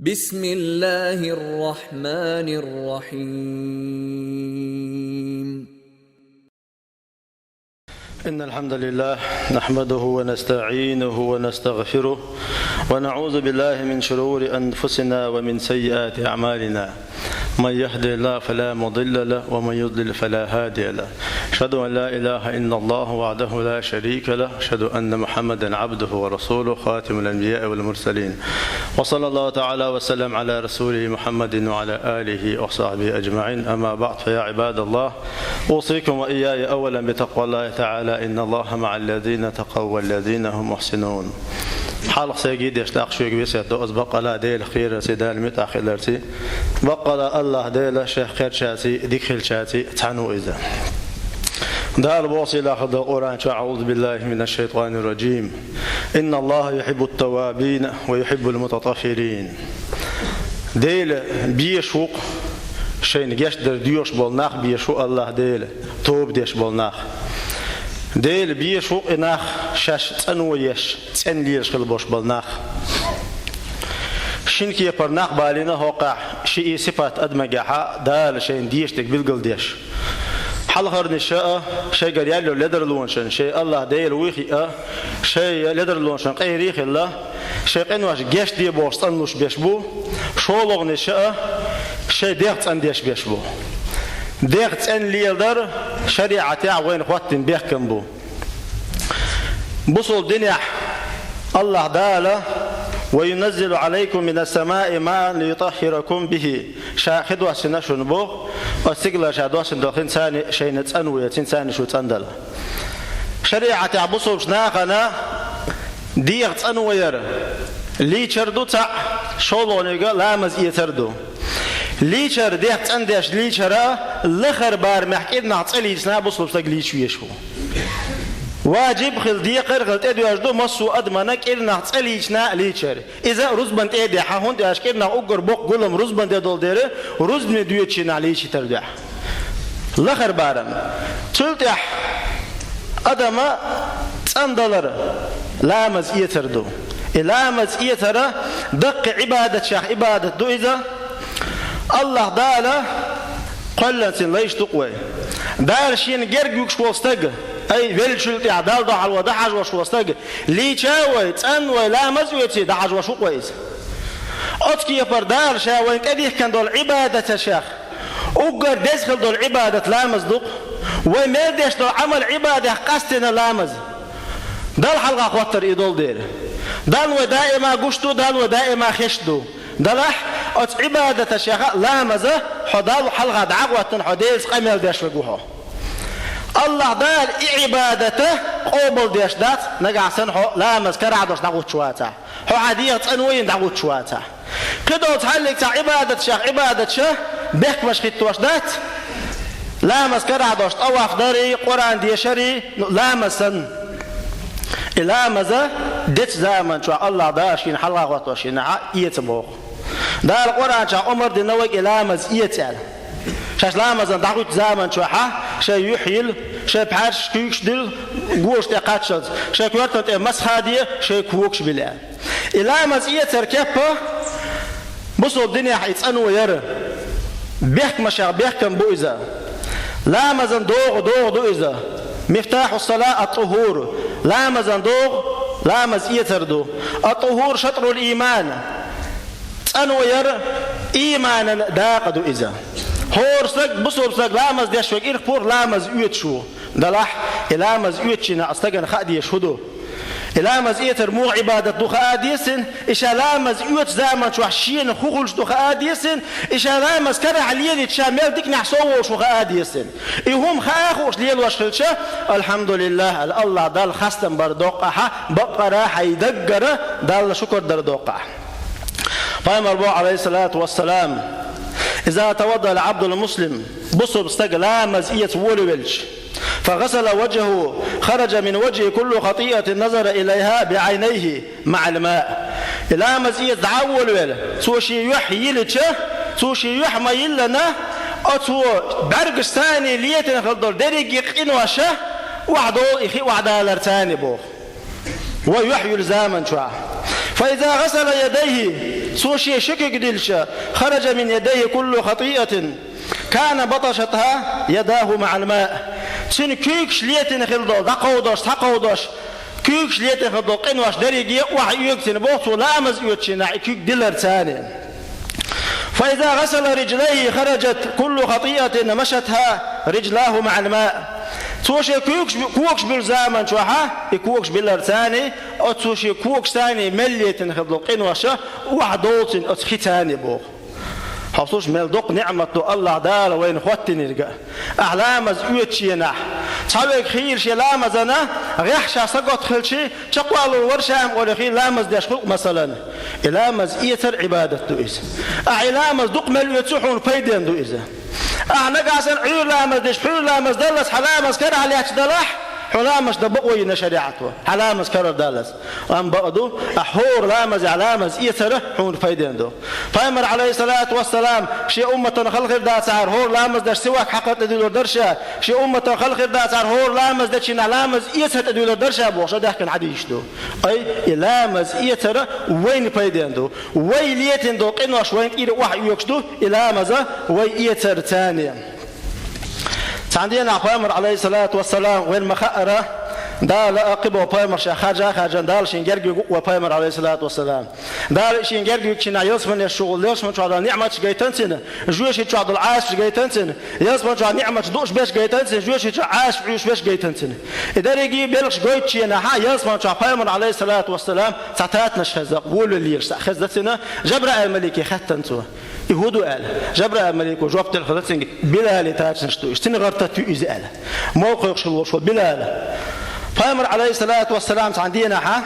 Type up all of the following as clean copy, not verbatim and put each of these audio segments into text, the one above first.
بسم الله الرحمن الرحيم. إن الحمد لله نحمده ونستعينه ونستغفره ونعوذ بالله من شرور أنفسنا ومن سيئات أعمالنا. من يهد الله فلا مضل له ومن يضلل فلا هادي له. أشهد أن لا إله إلا الله وحده لا شريك له. أشهد أن محمدا عبده ورسوله خاتم الأنبياء والمرسلين. وصلى الله تعالى وسلم على رسوله محمد وعلى آله وصحبه أجمعين. أما بعد، فيا عباد الله، أوصيكم وإياي أولا بتقوى الله تعالى. إن الله مع الذين تقوا والذين هم محسنون. حلق سيجيد يشتاق شوي بيسيت دوز بقلا ديل خير سيدال متأخرتي بقلا الله ديل شيخ خير شاتي ديكل شاتي تعنو إذا دار بوصي لاخذ القرآن. أعوذ بالله من الشيطان الرجيم. إن الله يحب التوابين ويحب المتطهرين. ديل بيشوق شين يشدر ديوش بالناخ بيشوق الله ديل توب ديش بالناخ ديل بيشوق إناخ شاش تنويش تنليش خلبوش بالناخ شينكي برناخ بالينا هوقع شيء صفات أدمجها دال شين ديش تقبل قل ديش حلقر نشاء شيء قريالو لدر لونشن شيء الله ديل ويخي شيء لدر لونشن قيريخ الله شيء قنواش جيش دي بوستان لوش بيشبو شولغ نشاء شيء ديغت أن ديش بيشبو ديغت أن ليدر شريعة وين خواتن بيحكم بو بصوا الدنيا الله داله وينزل عليكم من السماء ماء ليطهركم به شاخدوا سنشن بو واستقل شادوا سندخين ثاني شيء نتسنوي ثاني شو تندل شريعة بصوا شناخنا ديغت أنوير لي شردو تاع شولونيغا لامز يتردو ليشر ديت عندش ليشرا لخر بار محكينا عطلي سنا بصلب تقلي شويشو واجب خل ديقر خل تدو يجدو مسو أدمنك إلنا عطلي سنا ليشر إذا رزبان تيدي حهون تأشكرنا أقر بق قلم رزبان تدول ديره رزبان دويتشنا ليشي تردح لخر بارم تلتح أدم $10 لامز يتردو لامز يترى دق عبادة شاخ عبادة دو إذا الله داله قلت ليش تقوى دار شين جرجوك شوستج أي فيلشلتي عدال ضع الوضع وشوستج لي شاوي تأن ولا مزويتي دعج وشو كويس أتكي يفردار شاوي كديه كان دول عبادة شيخ أقدر دخل دول عبادة لا مصدق وما دش دول عمل عبادة قصدنا لامز دال حلقة قوتر إيدول دير دال ودائما قشتو دال ودائما خشتو دلح أت عبادة الشيخ لامزة حضال حلقة دعوة حديث قميل ديش وجوها الله دال عبادته قبل ديش دات نجع سنحو لامز كرعدش دعوة شواتا هو عادية أنوين دعوة شواتا كده تحلق عبادة الشيخ عبادة شيخ بيك مش خدت دات لامز كرعدش طواف داري قرآن ديشري لامزن لامزة دت زمن شو الله داشين حلقة وطوشين يتبوق دار القرآن شا عمر دي نوك لامز يتعال شاش لامز دعوت زمن شو شا يحيل شا بحرش كيكش دل قوش تقاتشز شا كورتت مسخادية شا كوكش بالله لامز يتر كيبه بصوا الدنيا يتسأنوا يرى بيحك مشاغ بيحكم بوئزة لامز دوغ إذا مفتاح الصلاة الطهور لامز دوغ لامز يتردو الطهور شطر الإيمان أنوير إيمانا داقدو إذا هور سلك بصور سلك لامز ديش وكير فور لامز يوتشو دلح لامز يوتشنا أستغن خادي يشهدو لامز يتر مو عبادة دو خاديسن إشا لامز يوت زامن شو حشين خوخلش دو خاديسن إشا لامز كرع عليدي تشامل ديك نحسوه شو خاديسن إيهم خاخوش ليل وشخلشة الحمد لله الله دال خستن بردوقها بقرة حيدقر دال شكر دردوقها قال مربوع عليه الصلاة والسلام إذا توضأ العبد المسلم بصب استقى لامز إيت وولولش فغسل وجهه خرج من وجهه كل خطيئة نظر إليها بعينيه مع الماء لامز إيت دعول سوشي يحيي لتشه سوشي يحمي لنا أتو برقستاني ليتن خلدول دريق يقين وشه وعدو إخي وعدا لرتاني بوخ ويحيي الزامن شوع فإذا غسل يديه سوشي شكك دلشا خرج من يديه كل خطيئة كان بطشتها يداه مع الماء سن كيكش ليتن خلدو دقودش تقودش كيكش ليتن خلدو قنوش دريجي وحي يكتن بوتو لامز يوتشنا كيك دلر ثاني فإذا غسل رجليه خرجت كل خطيئة مشتها رجلاه مع الماء توشي كوكش بالزامن شوحا كوكش بالارتاني او توشي كوكش ثاني مليتن خبلقين وشا وعدولتن اتختاني بوخ حصوش ملدوق نعمة الله دار وين خوتي نرجع أعلامز يوتشينا صابك خير شي لامزنا غيحشا سقط خلشي تقوى الورشام ولا خير لامز داشخوق مثلا لامز إيتر عبادة دوئز أعلامز دق مل يتسحون فيدين دوئز نقاسن عير لامز دش حير لامز دلس حلامز كان عليها دلح حلامز دبقوي نشريعته حلامز كرر دالس أم بقدو أحور لامز علامز إيتره حون فيدين دو فأمر عليه الصلاة والسلام شي أمة خلق دا سعر هور لامز دش سواك حقت دلو درشا شي أمة خلق دا سعر هور لامز دشين علامز إيتر دلو درشا بوش ده كان عديش دو أي لامز إيتره وين فيدين دو وين ليتن دو قنوش وين إير وح يكشدو لامز وين إيتر ثانية عندنا بيامر عليه الصلاة والسلام وين مخأرة دال أقبه بيامر خارجا دال شينجرجي وبيامر عليه الصلاة والسلام دال شينجرجي كنا يسمن الشغل يسمن شو على نعمة جيتنسن جوش شو على العاش جيتنسن يسمن شو على نعمة دوش بيش جيتنسن جوش شو عاش عيش بيش جيتنسن إذا يجي بيلش جيتشي نها يسمن شو بيامر عليه الصلاة والسلام ساعتنا شهزق قول الليش خزتنا جبرائيل الملكي ختنتوا يهودو قال جبرائيل الملك وجوابت الخزتين بلال تاجنشتو اشتني غرتتو إزال موقع يخشوا شو بلال فأمر عليه الصلاة والسلام عندنا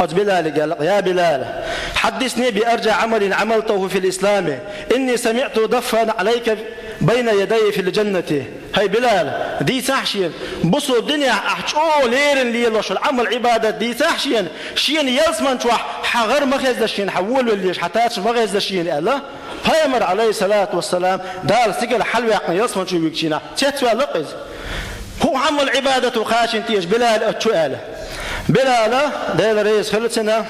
بلال قال يا بلال حدثني بأرجع عمل عملته في الإسلام إني سمعت ضفا عليك بين يدي في الجنة هاي بلال دي تحشين بصوا الدنيا أحشو ليرن ليلوش العمل عبادة دي تحشين شين يلسمن توح حغر مغيز دشين حولوا الليش حتاتش مغيز دشين ألا فأمر عليه الصلاة والسلام دال سيقل حلوة يلسمن شو بيكشينا تتوى لقز هو عمل عبادة خاشن تيج بلال أتشؤاله بلال ديل رئيس خلتنا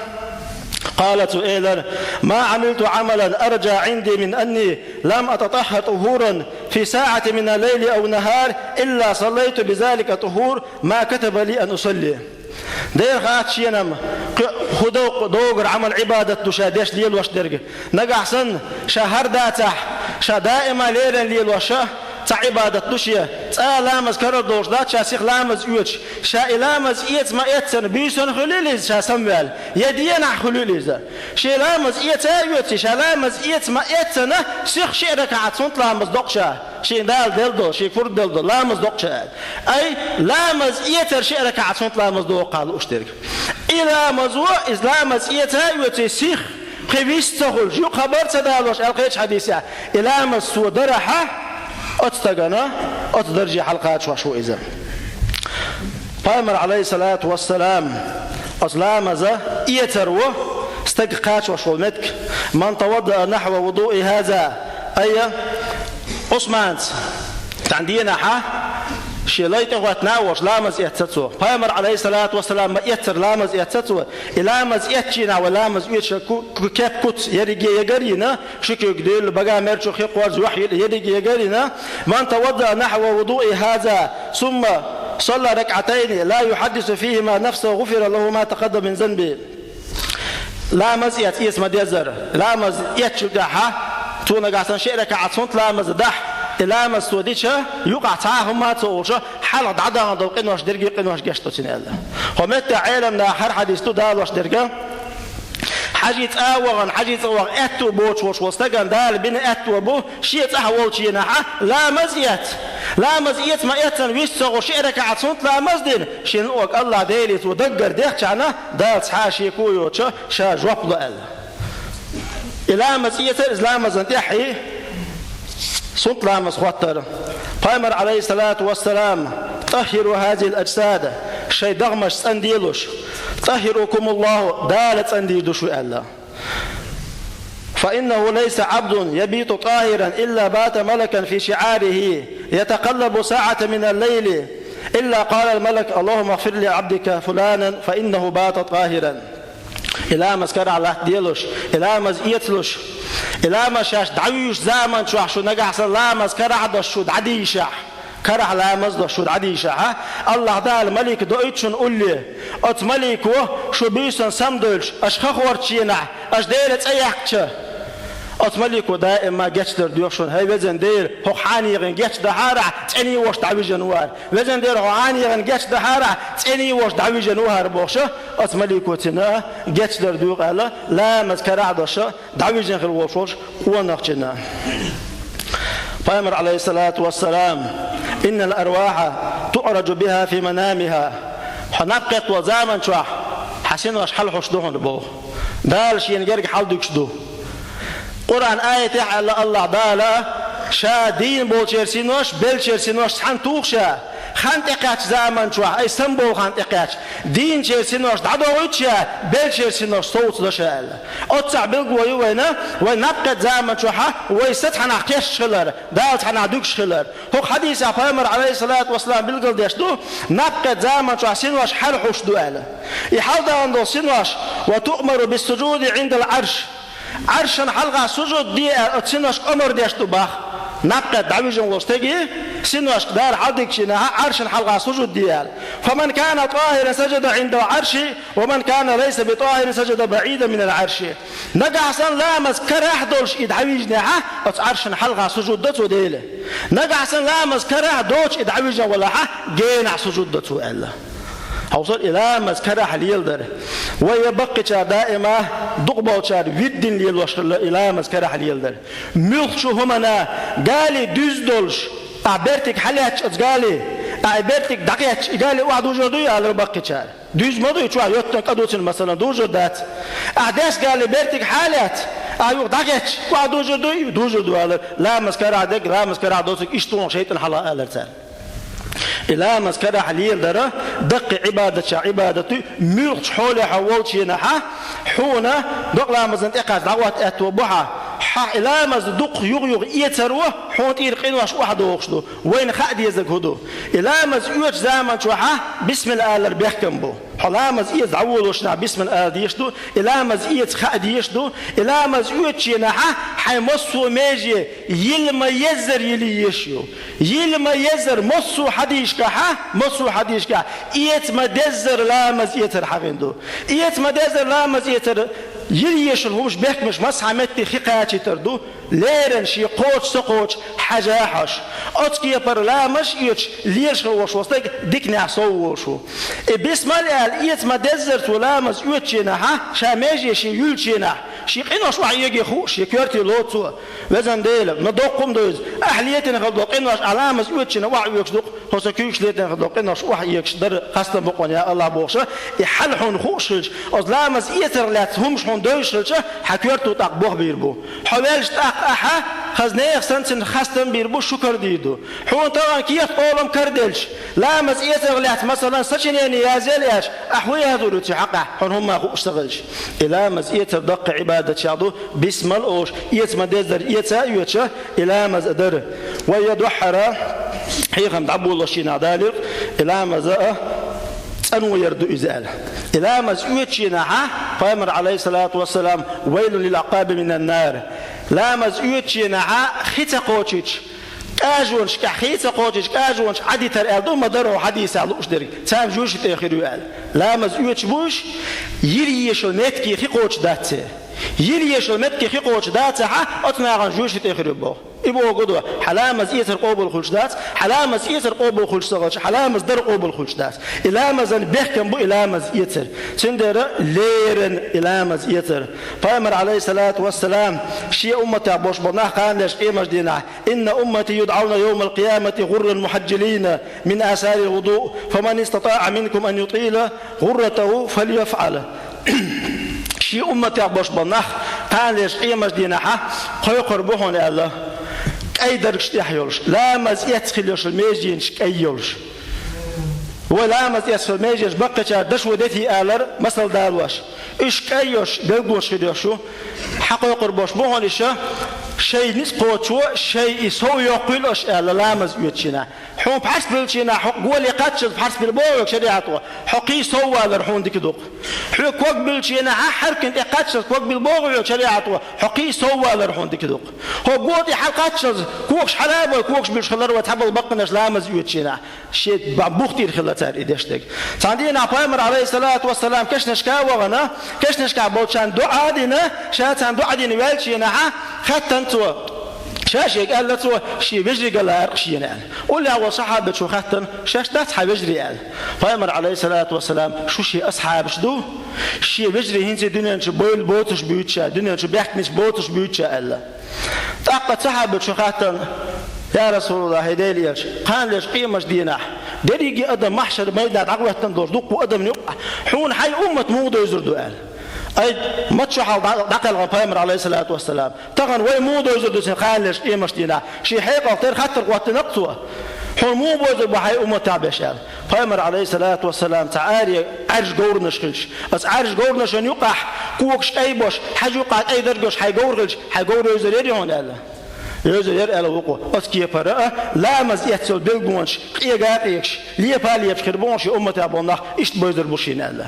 قالت إيلر ما عملت عملا أرجى عندي من أني لم أتطهر طهورا في ساعة من الليل أو نهار إلا صليت بذلك طهور ما كتب لي أن أصلي دير خات شينم خدوق دوغر عمل عبادة دشادش ليل وش درجة نجح سن شهر داتح شدائما ليل ليل وشه عبادة دشيا لامز كرر دوش دات شاسيخ لامز يوتش شا لامز إيت ما إيتسن بيسون خليليز شا سموال يدينا خليليز شا لامز إيت يوتش شا لامز إيت ما إيتسن شيخ شي ركعت صنت لامز دوقشا شي دال دلدو شي فرد دلدو لامز دوقشا أي لامز إيتر شي ركعت صنت لامز دوق قال أشترك إلى مزوع إسلامز إيت يوتش شيخ قبيستغل جو خبرت دالوش القيتش حديثة إلى مز سودرحة أتستغنى أتدرجي حلقات وشو إذا فأمر عليه الصلاة والسلام أسلام ذا إيتروه استققات وشو المتك من توضأ نحو وضوء هذا أي عثمان تعندينا حا شيليته وتناوش لامز يتسو فأمر عليه الصلاة والسلام يتر لامز يتسو لامز يتشينا ولامز يتشكو كيف كت يرجع يجرينا شكو يقدر بقى مرشو خيقوز وحي يرجع يجرينا من توضأ نحو وضوء هذا ثم صلى ركعتين لا يحدث فيهما نفسه غفر له ما تقدم من ذنبه لامز يتيس مديزر لامز يتشدها تونا قاسن شيء ركعت صنت لامز دح إلى مسوديشة يقع تعاهم ما تقولش حال عدا ضوقين واش درجي قين واش جشتو سنال ومتى عالمنا حر حديث تدال واش درجة حاجة أوغن حاجة أوغ أتو بوش وش واستجن دال بين أتو بو شيء أحول شيء نحا لا مزيت ما يتن ويسوغ شيء ركعت صنت لا مزدين شيء أوغ الله ديلي تودقر ديخ عنا دال حاشي كويو شا جواب له إلى مزيت إسلام زنتحي صوت لامس خوتر فأمر عليه الصلاة والسلام طهروا هذه الأجساد شيء دغمش سنديلوش طهركم الله دالت سنديدوش الله فإنه ليس عبد يبيت طاهرا إلا بات ملكا في شعاره يتقلب ساعة من الليل إلا قال الملك اللهم اغفر لعبدك فلانا فإنه بات طاهرا إلامز كرع له ديلوش إلامز يتلوش إلامز شاش دعويش زمان شو نجح سلامز كرع دشود عديشة كرع لامز دشود عديشة الله تعالى ملك دويتشون قولي أت ملك شو بيسن سمدلش أشخخ ورتشينا أش ديرت أيحكش أت ملك دائما جتر ديوشون هاي وزن دير هو حاني غن جت دهارة تاني وش دعوي جنوار وزن دير هو حاني غن جت دهارة تاني وش دعوي جنوار بوشة أت ملك وتنا جتر ديوق على لا مذكرة عدشة دعوي جنخل وشوش ونقشنا فأمر عليه الصلاة والسلام إن الأرواح تعرج بها في منامها حنقت وزامن شوح حسين وش حل حشدوهن بو دال شين جرج حل دكشدو قرآن آية على الله دالا شا دين بول شرسينوش بل شرسينوش حن توخشا خان تقاش زمان شوح أي سنبول خان تقاش دين شرسينوش دعوتشا بل شرسينوش صوت دشال أتصع بالقوي وينا ونبقى زمان شوحا ويست حنا حكيش شلر دالت حنا دوكش شلر هو حديث أفامر عليه الصلاة والسلام بالقل ديشتو نبقى زمان شوح سينوش حل حوش دوال يحال داندو سينوش وتؤمر بالسجود عند العرش عرشن حلقة سجود دي سينوش أمر ديشتو باخ نبقى دعويجن وستجي سينوش دار حدك شنها عرشن حلقة سجود ديال فمن كان طاهرا سجد عند العرش ومن كان ليس بطاهر سجد بعيدا من العرش نجح سن لامس كره دولش يدعويجنا عرشن حلقة سجود دتو ديله نجح سن لامس كره دوش يدعويجن ولا جينا سجود دتو الله حوصل إلى مذكرة حليل در ويبقى دائما دقبة شار ودين ليل وشل إلى مذكرة حليل در ملخشو همنا قالي دوز دولش أعبرتك حليتش أتقالي أعبرتك دقيتش قالي واحد وجودي على بقى شار دوز ما دوي شو يوتك أدوتن مثلا دوجودات أحداث قالي برتك حالات أيوة دقيتش واحد وجودي دوجودي على لا مذكرة عدك لا مذكرة عدوتك إشتون شيء حلا ألرتان إلى مذكرة حليل درة دق عبادة ملخ حول حولش ينحى حونا دق لا مزن إقاس دعوات أتوبها إلى مزن دق يغيغ يتروه حون تيرقين واش واحد وخشدو وين خاد يزق هدو إلى مزن يوش زامن شوحة بسم الآلر بيحكم بو حلا مز إيز عول وشنا بسم الآلر يشدو إلى مز إيز خاد يشدو إلى مز يوش ينحى حيمصو ميجي يلما يزر يلي يشيو يلما يزر مصو حديش مصو حديش كح إيت مدزر لا مزيتر حغندو إيت مدزر لا مزيتر يليش الهوش بيحكمش مسحمتي خيقاتي تردو ليرن شي قوش سقوش حجاحش أتكي برلامش إيش ليش هوش وصلك ديكنا صووشو بسم الله إيت مدزر تلامز يوتشينا شاميجي شي يلشينا شي قينوش واحد يجي خو شي كيرتي لوتسو وزن ديلك ندوقهم دوز أحليتنا خلدو قينوش علامز يوتشينا واحد يكشدوق هوسكيش ليتنا خلدو قينوش واحد يكشدر خاصة بقون يا الله بوخشة يحلحون خوشش أزلامز إيتر لاتهمش هون دوشش حكيرتو تقبوه بيربو حوالش أحا خزنيخ سنسن خاستن بيربو شكر ديدو حون طبعا كيف قولم كردلش لامز إيتر لات مثلا سجنين يازيلياش أحوي هذولو تحقق حون هم اشتغلش إلى مز إيتر دق عبادة شعدو بسم الأوش إيت مدزر إيتا يوتشا إلى مز أدر ويدحر حيخم دعبو الله شينا دالق إلى مز أنو يردو إزالة إلى مز يوتشينها فأمر عليه الصلاة والسلام ويل للعقاب من النار لا مز يوتشينها خيتا قوتش كاجونش كحيتا قوتش كاجونش عدي ترقل مدرو حديث على أشدري تام جوش تأخير يقال لا مز يوتشبوش يريش المتكي خي قوتش داته يريش المتكي خي قوتش داته أتناغن جوش تأخير يبوه إبوه قدوة حلامز إيتر قوبل خلشدات حلامز إيتر قوبل خلشدات حلامز در قوبل خلشدات إلامز بيحكم بو إلامز إيتر تندر ليرن إلامز إيتر فأمر عليه الصلاة والسلام شيء أمتي عبوش بناه قام ليش قيمة دينا إن أمتي يدعون يوم القيامة غر محجلين من آثار الوضوء فمن استطاع منكم أن يطيل غرته فليفعل شيء أمتي عبوش بناه قام ليش قيمة دينا قوي قربوهن يا الله أي درجة يحيولش لا مز يدخلش الميجينش كيولش ولا مز يدخل الميجينش بقى دش ودتي آلر مثل دالواش إيش كيوش دلقوش كديوشو حقو قربوش بوهنش شيء نسقوتشو شيء يسوي يقولش آلر لا مز يتشينا حون بحس بالشينا حق قولي قتش بحس بالبوك شريعته حقي سوى لرحون ديك دوق حق وق بالشينا حركن قتش وق بالبوك شريعته حقي سوى لرحون ديك دوق هو قوتي حلقتش كوكش حلاب وكوكش بالخلر وتحب البقنش لامز يوتشينا شيء بوختي الخلاتار إدشتك عندنا بيامر عليه الصلاة والسلام كش نشكا وغنا كش نشكا بوتشان دعاء دينا شاتان دعاء دينا والشينا ختنتوا شاشك قال له شي بيجري قال له ارقشي يعني قول لي هو صحابه شو ختن شاش ده صحاب بيجري قال فامر عليه الصلاه والسلام شو شي اصحاب شدو شي بيجري هنسي دنيا شو بول بوتش بيوتشا دنيا شو بيحكمش بوتش بيوتشا قال طاقه صحابه شو ختن يا رسول الله هدي ليش قال ليش قيمش دينا دريجي ادم محشر ميدان عقله تندور دوق ادم يقع حون حي امه موضه يزردو قال أي ما تشوح دقل غفامر عليه الصلاة والسلام تغن وي مو دوزر دوسين خالش إيه مشتينا شي حيقة غير خطر قوات نقطوة حول مو بوزر بحي أمة تعبشال فامر عليه الصلاة والسلام تعالي عرش قور نشخلش بس عرش قور نشان يقع كوكش أي بوش حاج يقع أي درجوش حي قورغلش حي قور يوزر هون قال يوزر يرقى وقوة أسكي فرقة لا مزيتسل بالبونش قيقاقيكش ليه بالي بشكربونش أمة أبونا إشت بوزر بوشين الله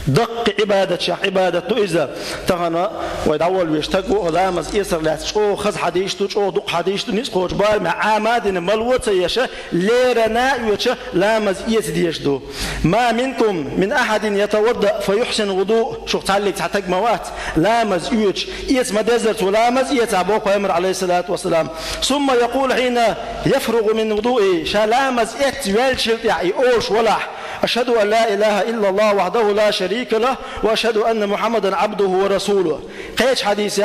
دق عبادة شيخ عبادة إذا تغنى ويدعول ويشتقوا لا مزيسر لا شو خز حديشتو شو دق حديشتو نسخوش بال مع عامادين ملوت يشا ليرنا يشا لا مزيس ديشدو ما منكم من أحد يتوضأ فيحسن وضوء شو تعلق تحتاج موات لا مزيوش إيس مدزرت ولا مزيت أبوك ويمر عليه الصلاة والسلام ثم يقول حين يفرغ من وضوئه شلامز اتوالشل يعني اوش ولا أشهد أن لا إله إلا الله وحده لا شريك له وأشهد أن محمدا عبده ورسوله قيش حديث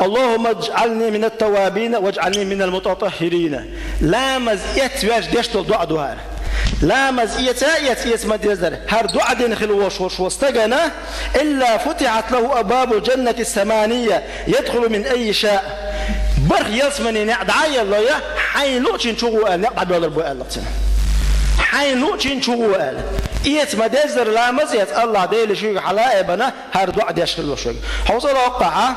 اللهم اجعلني من التوابين واجعلني من المتطهرين لامز اتوالش ديشتل دعا دهار لامز يتايت مديزر هر دعا دين خلوش واستغنى إلا فتحت له أبواب الجنة الثمانية يدخل من أي شاء برخ يسمني نعدعي الله يا حين لوتشين شو قال نقعد بيضر بو قال حين لوتشين شو قال إيت مدزر لا مزيت الله ديل شيء حلائبنا هر دعاء يشغل وشغل حوصل وقع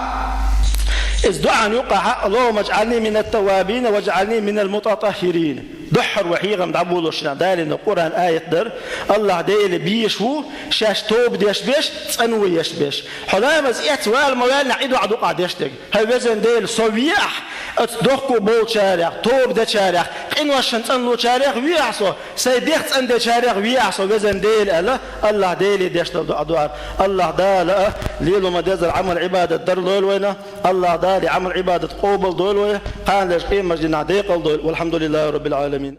إذ دعاء يقع اللهم اجعلني من التوابين واجعلني من المتطهرين دحر وحيغم دعبولو شنا دالي القرآن آية در الله ديل بيشو شاش توب ديش بيش تنوي يش بيش حلامز إتوال موال نعيدو عدو قاد يشتك هاي وزن ديل صويح اتدوكو بول شارع توب دا شارع قنوة شنطنلو شارع ويعصو سيديخت عند شارع ويعصو وزن ديل الله ديل ديش دعوار الله دال ليلو مدازر عمل عبادة در دول وينا الله دال عمل عبادة قوبل دول وينا قال لش قيمة جنا ديقل دول والحمد لله رب العالمين